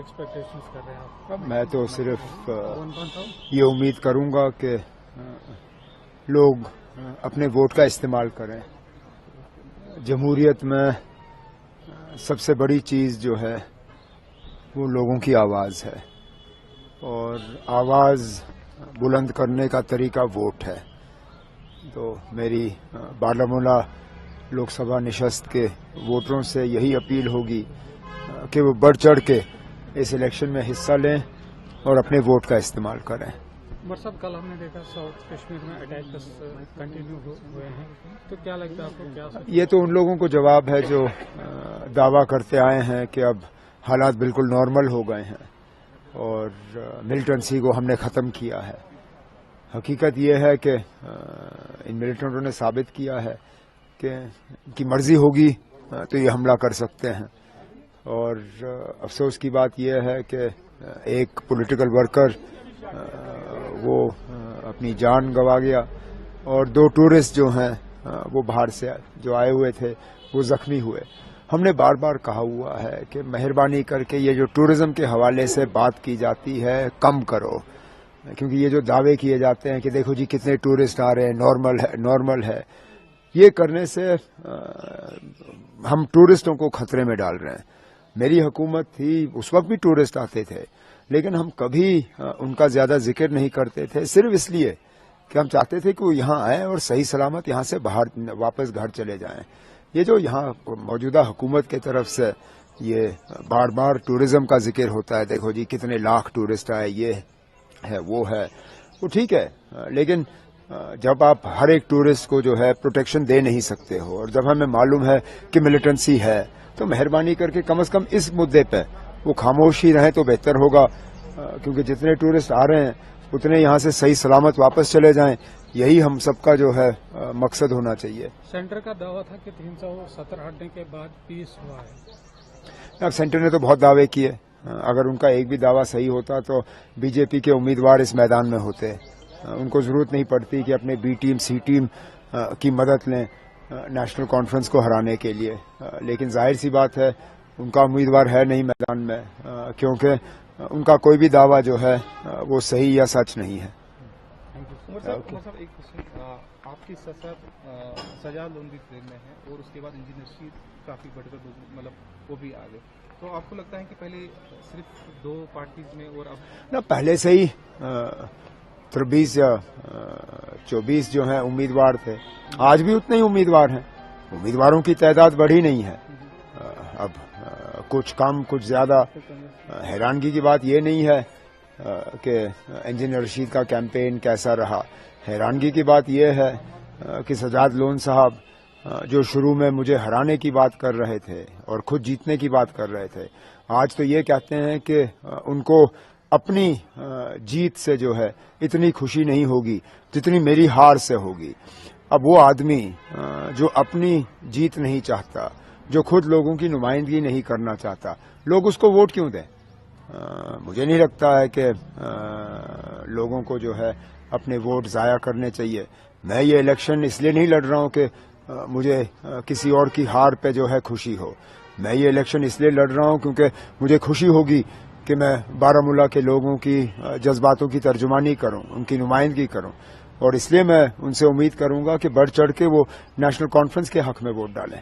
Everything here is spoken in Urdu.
ایکسپیکٹیشنز کر رہے ہیں آپ؟ میں تو صرف یہ امید کروں گا کہ لوگ اپنے ووٹ کا استعمال کریں. جمہوریت میں سب سے بڑی چیز جو ہے وہ لوگوں کی آواز ہے، اور آواز بلند کرنے کا طریقہ ووٹ ہے. تو میری بارہمولہ لوک سبھا نشست کے ووٹروں سے یہی اپیل ہوگی کہ وہ بڑھ چڑھ کے اس الیکشن میں حصہ لیں اور اپنے ووٹ کا استعمال کریں. عمر صاحب، کل ہم نے دیکھا ساؤتھ کشمیر میں اٹیکس کنٹینیو ہوئے ہیں، تو کیا لگتا ہے آپ کو؟ کیا یہ تو ان لوگوں کو جواب ہے جو دعویٰ کرتے آئے ہیں کہ اب حالات بالکل نارمل ہو گئے ہیں اور ملیٹنسی کو ہم نے ختم کیا ہے. حقیقت یہ ہے کہ ان ملیٹنٹوں نے ثابت کیا ہے کہ ان کی مرضی ہوگی تو یہ حملہ کر سکتے ہیں. اور افسوس کی بات یہ ہے کہ ایک پولیٹیکل ورکر وہ اپنی جان گنوا گیا، اور 2 ٹورسٹ جو ہیں وہ باہر سے جو آئے ہوئے تھے وہ زخمی ہوئے. ہم نے بار بار کہا ہوا ہے کہ مہربانی کر کے یہ جو ٹورزم کے حوالے سے بات کی جاتی ہے کم کرو، کیونکہ یہ جو دعوے کیے جاتے ہیں کہ دیکھو جی کتنے ٹورسٹ آ رہے ہیں، نارمل ہے، یہ کرنے سے ہم ٹورسٹوں کو خطرے میں ڈال رہے ہیں. میری حکومت تھی اس وقت بھی ٹورسٹ آتے تھے، لیکن ہم کبھی ان کا زیادہ ذکر نہیں کرتے تھے، صرف اس لیے کہ ہم چاہتے تھے کہ وہ یہاں آئیں اور صحیح سلامت یہاں سے باہر واپس گھر چلے جائیں. یہ جو یہاں موجودہ حکومت کی طرف سے یہ بار بار ٹورزم کا ذکر ہوتا ہے، دیکھو جی کتنے لاکھ ٹورسٹ آئے، یہ ہے وہ ہے، وہ ٹھیک ہے، لیکن جب آپ ہر ایک ٹورسٹ کو جو ہے پروٹیکشن دے نہیں سکتے ہو، اور جب ہمیں معلوم ہے کہ ملیٹنسی ہے، تو مہربانی کر کے کم از کم اس مدعے پہ وہ خاموش ہی رہیں تو بہتر ہوگا. کیونکہ جتنے ٹورسٹ آ رہے ہیں اتنے یہاں سے صحیح سلامت واپس چلے جائیں، یہی ہم سب کا جو ہے مقصد ہونا چاہیے. سینٹر کا دعویٰ تھا کہ 370 ہٹنے کے بعد پیس ہوا ہے. اب سینٹر نے تو بہت دعوے کیے، اگر ان کا ایک بھی دعویٰ صحیح ہوتا تو بی جے پی کے امیدوار اس میدان میں ہوتے. ان کو ضرورت نہیں پڑتی کہ اپنے بی ٹیم سی ٹیم کی مدد لیں نیشنل کانفرنس کو ہرانے کے لیے. لیکن ظاہر سی بات ہے ان کا امیدوار ہے نہیں میدان میں، کیونکہ ان کا کوئی بھی دعویٰ جو ہے وہ صحیح یا سچ نہیں ہے. ایک آپ کی سجا لونگی ٹرین میں ہے، اور اس کے بعد انجینئر شید کافی بڑھ کر مطلب وہ بھی آ گئے، تو آپ کو لگتا ہے کہ پہلے صرف 2 پارٹیز میں اور اب نہ پہلے سے ہی 23 یا 24 جو ہیں امیدوار تھے، آج بھی اتنے ہی امیدوار ہیں. امیدواروں کی تعداد بڑھی نہیں ہے، اب کچھ کم کچھ زیادہ. حیرانگی کی بات یہ نہیں ہے کہ انجینئر رشید کا کیمپین کیسا رہا. حیرانگی کی بات یہ ہے کہ سجاد لون صاحب جو شروع میں مجھے ہرانے کی بات کر رہے تھے اور خود جیتنے کی بات کر رہے تھے، آج تو یہ کہتے ہیں کہ ان کو اپنی جیت سے جو ہے اتنی خوشی نہیں ہوگی جتنی میری ہار سے ہوگی. اب وہ آدمی جو اپنی جیت نہیں چاہتا، جو خود لوگوں کی نمائندگی نہیں کرنا چاہتا، لوگ اس کو ووٹ کیوں دیں؟ مجھے نہیں لگتا ہے کہ لوگوں کو جو ہے اپنے ووٹ ضائع کرنے چاہیے. میں یہ الیکشن اس لیے نہیں لڑ رہا ہوں کہ مجھے کسی اور کی ہار پہ جو ہے خوشی ہو. میں یہ الیکشن اس لیے لڑ رہا ہوں کیونکہ مجھے خوشی ہوگی کہ میں بارہمولہ کے لوگوں کی جذباتوں کی ترجمانی کروں، ان کی نمائندگی کروں، اور اس لیے میں ان سے امید کروں گا کہ بڑھ چڑھ کے وہ نیشنل کانفرنس کے حق میں ووٹ ڈالیں.